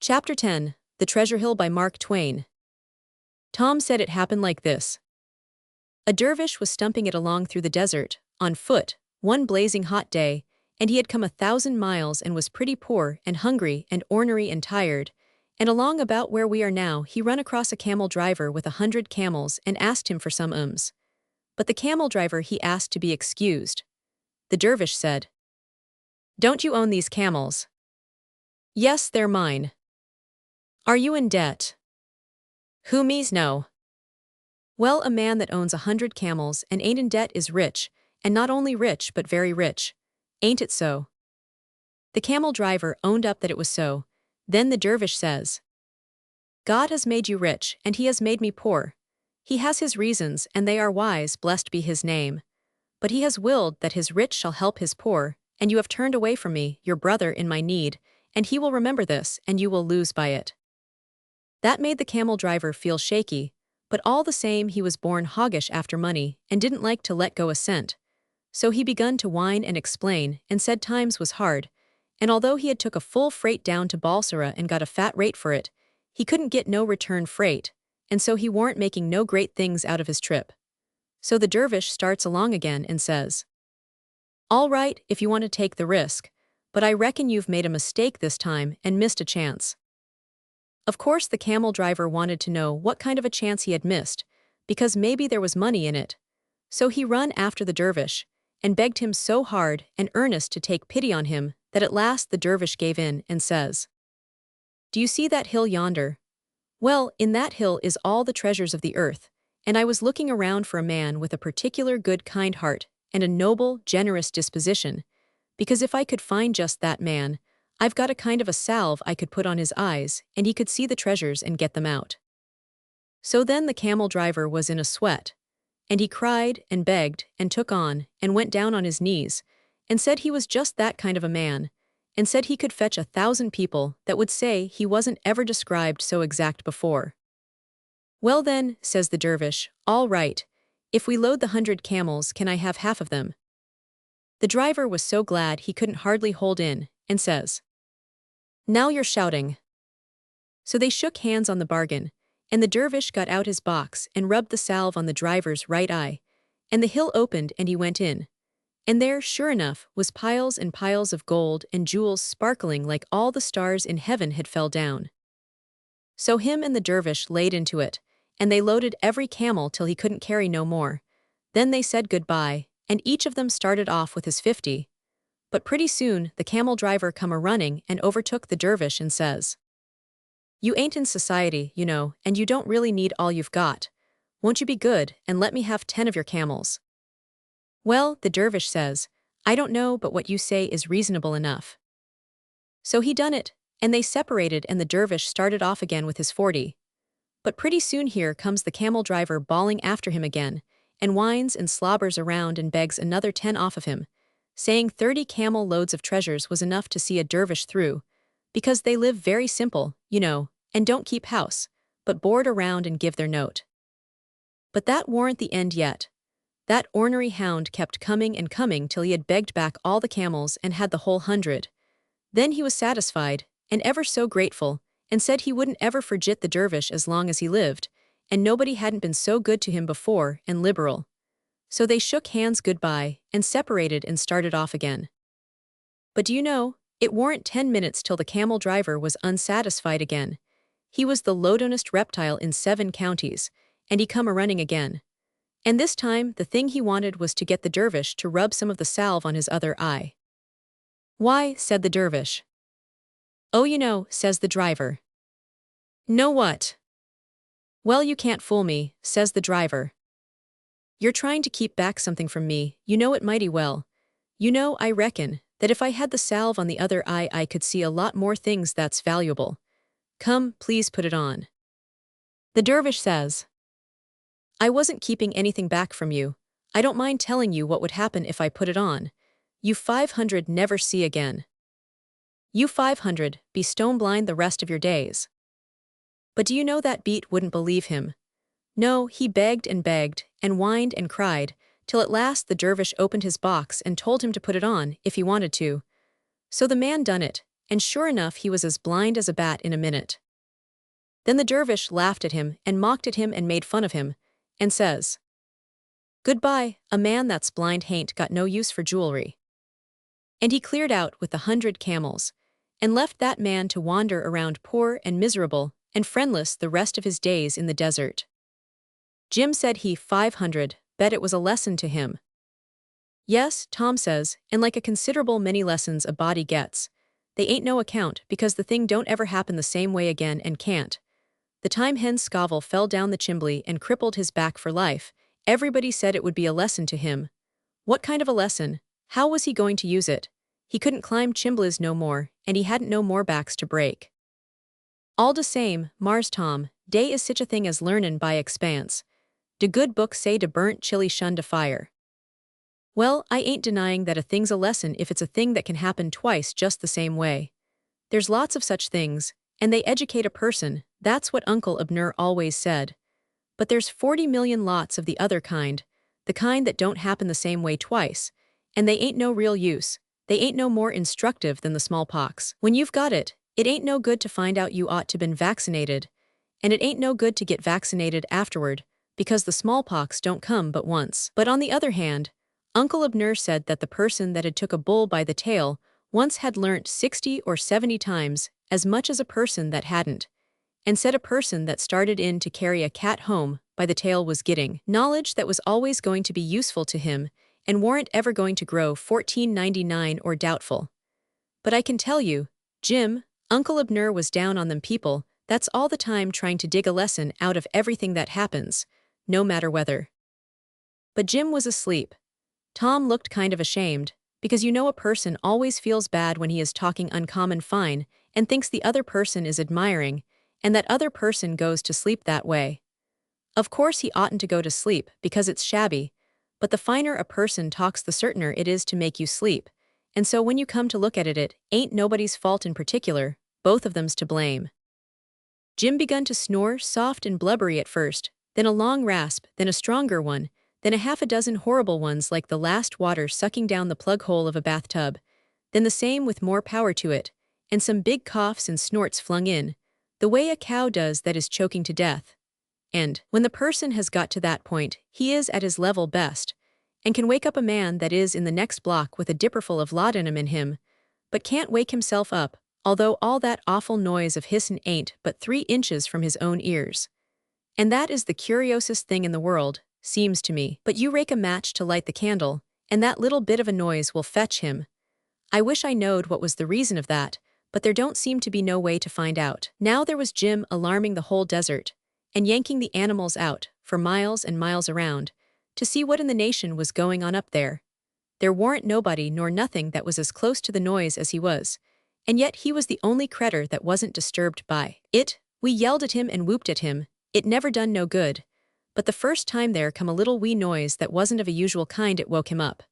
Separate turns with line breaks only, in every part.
Chapter 10, The Treasure Hill by Mark Twain. Tom said it happened like this. A dervish was stumping it along through the desert, on foot, one blazing hot day, and he had come 1,000 miles and was pretty poor and hungry and ornery and tired, and along about where we are now he run across a camel driver with 100 camels and asked him for some alms. But the camel driver he asked to be excused. The dervish said, "Don't you own these camels?" "Yes, they're mine." "Are you in debt?" "Who me's no." "Well, a man that owns 100 camels and ain't in debt is rich, and not only rich but very rich. Ain't it so?" The camel driver owned up that it was so. Then the dervish says, "God has made you rich, and he has made me poor. He has his reasons, and they are wise, blessed be his name. But he has willed that his rich shall help his poor, and you have turned away from me, your brother, in my need, and he will remember this, and you will lose by it." That made the camel driver feel shaky, but all the same he was born hoggish after money and didn't like to let go a cent. So he begun to whine and explain and said times was hard, and although he had took a full freight down to Balsara and got a fat rate for it, he couldn't get no return freight, and so he warn't making no great things out of his trip. So the dervish starts along again and says, "All right, if you want to take the risk, but I reckon you've made a mistake this time and missed a chance." Of course the camel driver wanted to know what kind of a chance he had missed, because maybe there was money in it. So he run after the dervish, and begged him so hard and earnest to take pity on him that at last the dervish gave in and says, "Do you see that hill yonder? Well, in that hill is all the treasures of the earth, and I was looking around for a man with a particular good kind heart and a noble, generous disposition, because if I could find just that man, I've got a kind of a salve I could put on his eyes, and he could see the treasures and get them out." So then the camel driver was in a sweat, and he cried and begged and took on and went down on his knees, and said he was just that kind of a man, and said he could fetch 1,000 people that would say he wasn't ever described so exact before. "Well then," says the dervish, "all right. If we load the 100 camels, can I have half of them?" The driver was so glad he couldn't hardly hold in, and says, "Now you're shouting." So they shook hands on the bargain, and the dervish got out his box and rubbed the salve on the driver's right eye, and the hill opened and he went in. And there, sure enough, was piles and piles of gold and jewels sparkling like all the stars in heaven had fell down. So him and the dervish laid into it, and they loaded every camel till he couldn't carry no more. Then they said goodbye, and each of them started off with his 50. But pretty soon the camel driver come a-running and overtook the dervish and says, "You ain't in society, you know, and you don't really need all you've got. Won't you be good and let me have 10 of your camels?" "Well," the dervish says, "I don't know, but what you say is reasonable enough." So he done it, and they separated and the dervish started off again with his 40. But pretty soon here comes the camel driver bawling after him again, and whines and slobbers around and begs another 10 off of him, saying 30 camel loads of treasures was enough to see a dervish through, because they live very simple, you know, and don't keep house, but board around and give their note. But that warn't the end yet. That ornery hound kept coming and coming till he had begged back all the camels and had the whole 100. Then he was satisfied, and ever so grateful, and said he wouldn't ever forget the dervish as long as he lived, and nobody hadn't been so good to him before and liberal. So they shook hands goodbye and separated and started off again. But do you know, it warn't 10 minutes till the camel driver was unsatisfied again. He was the loadonest reptile in 7 counties, and he come a-running again. And this time the thing he wanted was to get the dervish to rub some of the salve on his other eye. "Why," said the dervish. "Oh, you know," says the driver. "Know what?" "Well, you can't fool me," says the driver. "You're trying to keep back something from me, you know it mighty well. You know, I reckon, that if I had the salve on the other eye I could see a lot more things that's valuable. Come, please put it on." The dervish says, "I wasn't keeping anything back from you. I don't mind telling you what would happen if I put it on. You 500 never see again. You 500 be stone blind the rest of your days." But do you know that beat wouldn't believe him? No, he begged and whined and cried, till at last the dervish opened his box and told him to put it on if he wanted to. So the man done it, and sure enough he was as blind as a bat in a minute. Then the dervish laughed at him and mocked at him and made fun of him, and says, "Goodbye, a man that's blind hain't got no use for jewelry." And he cleared out with 100 camels, and left that man to wander around poor and miserable and friendless the rest of his days in the desert. Jim said he 500, bet it was a lesson to him. Yes, Tom says, and like a considerable many lessons a body gets, they ain't no account because the thing don't ever happen the same way again and can't. The time hen Scoville fell down the chimbley and crippled his back for life, everybody said it would be a lesson to him. What kind of a lesson? How was he going to use it? He couldn't climb chimbleys no more, and he hadn't no more backs to break. All de same, Mars Tom, dey is sich a thing as learnin' by expanse. De good book say de burnt chili shun de fire. Well, I ain't denying that a thing's a lesson if it's a thing that can happen twice just the same way. There's lots of such things, and they educate a person, that's what Uncle Abner always said. But there's 40 million lots of the other kind, the kind that don't happen the same way twice, and they ain't no real use, they ain't no more instructive than the smallpox. When you've got it, it ain't no good to find out you ought to been vaccinated, and it ain't no good to get vaccinated afterward, because the smallpox don't come but once. But on the other hand, Uncle Abner said that the person that had took a bull by the tail once had learnt 60 or 70 times as much as a person that hadn't, and said a person that started in to carry a cat home by the tail was getting knowledge that was always going to be useful to him and weren't ever going to grow 1499 or doubtful. But I can tell you, Jim, Uncle Abner was down on them people that's all the time trying to dig a lesson out of everything that happens, no matter whether. But Jim was asleep. Tom looked kind of ashamed, because you know a person always feels bad when he is talking uncommon fine and thinks the other person is admiring, and that other person goes to sleep that way. Of course he oughtn't to go to sleep because it's shabby, but the finer a person talks the certainer it is to make you sleep, and so when you come to look at it, it ain't nobody's fault in particular, both of them's to blame. Jim begun to snore soft and blubbery at first, then a long rasp, then a stronger one, then a half a dozen horrible ones like the last water sucking down the plug hole of a bathtub, then the same with more power to it, and some big coughs and snorts flung in, the way a cow does that is choking to death. And, when the person has got to that point, he is at his level best, and can wake up a man that is in the next block with a dipperful of laudanum in him, but can't wake himself up, although all that awful noise of hissin' ain't but 3 inches from his own ears. And that is the curiosest thing in the world, seems to me. But you rake a match to light the candle, and that little bit of a noise will fetch him. I wish I knowed what was the reason of that, but there don't seem to be no way to find out. Now there was Jim alarming the whole desert, and yanking the animals out, for miles and miles around, to see what in the nation was going on up there. There warn't nobody nor nothing that was as close to the noise as he was, and yet he was the only cretur that wasn't disturbed by it. We yelled at him and whooped at him, it never done no good. But the first time there come a little wee noise that wasn't of a usual kind, it woke him up.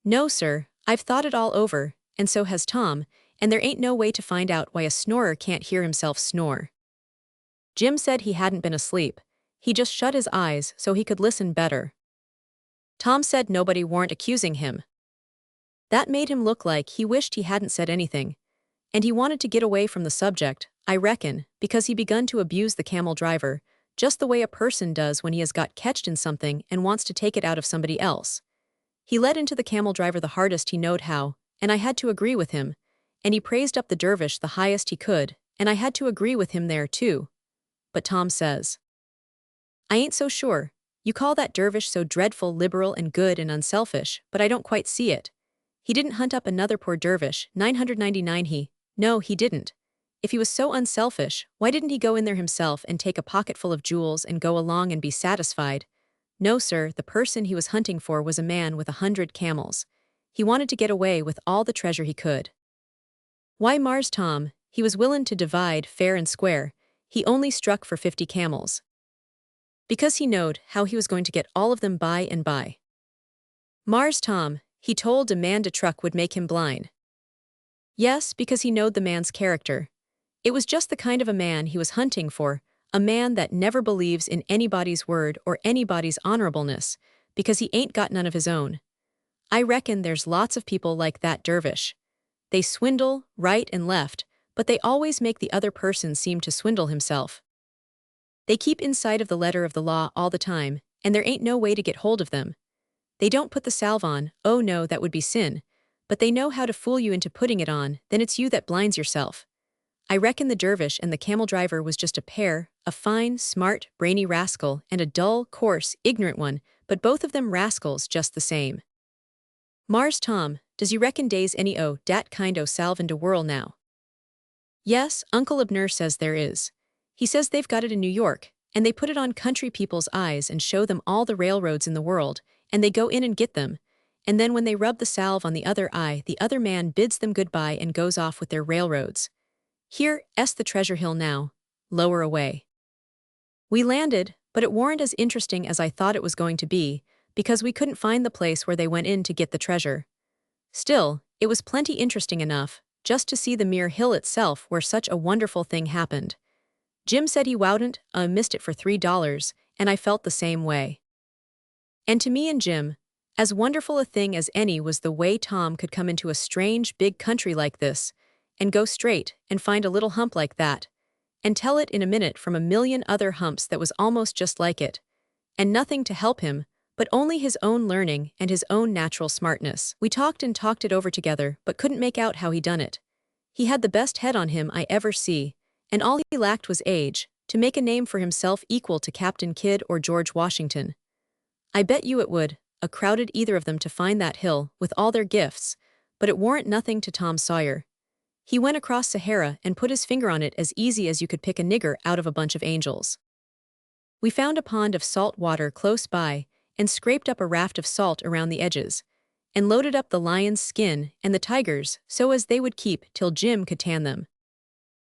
No, sir, I've thought it all over, and so has Tom, and there ain't no way to find out why a snorer can't hear himself snore. Jim said he hadn't been asleep, he just shut his eyes so he could listen better. Tom said nobody warn't accusing him. That made him look like he wished he hadn't said anything, and he wanted to get away from the subject, I reckon, because he begun to abuse the camel driver, just the way a person does when he has got catched in something and wants to take it out of somebody else. He let into the camel driver the hardest he knowed how, and I had to agree with him, and he praised up the dervish the highest he could, and I had to agree with him there too. But Tom says, I ain't so sure. You call that dervish so dreadful liberal and good and unselfish, but I don't quite see it. He didn't hunt up another poor dervish, 999 no, he didn't. If he was so unselfish, why didn't he go in there himself and take a pocketful of jewels and go along and be satisfied? No, sir, the person he was hunting for was a man with 100 camels. He wanted to get away with all the treasure he could. Why, Mars Tom, he was willin' to divide fair and square, he only struck for 50 camels. Because he knowed how he was going to get all of them by and by. Mars Tom, he told a man de truck would make him blind. Yes, because he knowed the man's character. It was just the kind of a man he was hunting for, a man that never believes in anybody's word or anybody's honorableness, because he ain't got none of his own. I reckon there's lots of people like that dervish. They swindle, right and left, but they always make the other person seem to swindle himself. They keep inside of the letter of the law all the time, and there ain't no way to get hold of them. They don't put the salve on, oh no, that would be sin, but they know how to fool you into putting it on, then it's you that blinds yourself. I reckon the dervish and the camel driver was just a pair, a fine, smart, brainy rascal and a dull, coarse, ignorant one, but both of them rascals just the same. Mars Tom, does you reckon days any dat kind o' salve in de whirl now? Yes, Uncle Abner says there is. He says they've got it in New York, and they put it on country people's eyes and show them all the railroads in the world, and they go in and get them. And then when they rub the salve on the other eye, the other man bids them goodbye and goes off with their railroads. Here's the treasure hill now, lower away. We landed, but it weren't as interesting as I thought it was going to be, because we couldn't find the place where they went in to get the treasure. Still, it was plenty interesting enough, just to see the mere hill itself where such a wonderful thing happened. Jim said he wouldn't missed it for $3, and I felt the same way. And to me and Jim, as wonderful a thing as any was the way Tom could come into a strange, big country like this, and go straight and find a little hump like that, and tell it in a minute from a million other humps that was almost just like it, and nothing to help him, but only his own learning and his own natural smartness. We talked and talked it over together, but couldn't make out how he done it. He had the best head on him I ever see, and all he lacked was age, to make a name for himself equal to Captain Kidd or George Washington. I bet you it would, crowded either of them to find that hill, with all their gifts, but it warn't nothing to Tom Sawyer. He went across Sahara and put his finger on it as easy as you could pick a nigger out of a bunch of angels. We found a pond of salt water close by, and scraped up a raft of salt around the edges, and loaded up the lion's skin and the tiger's so as they would keep till Jim could tan them.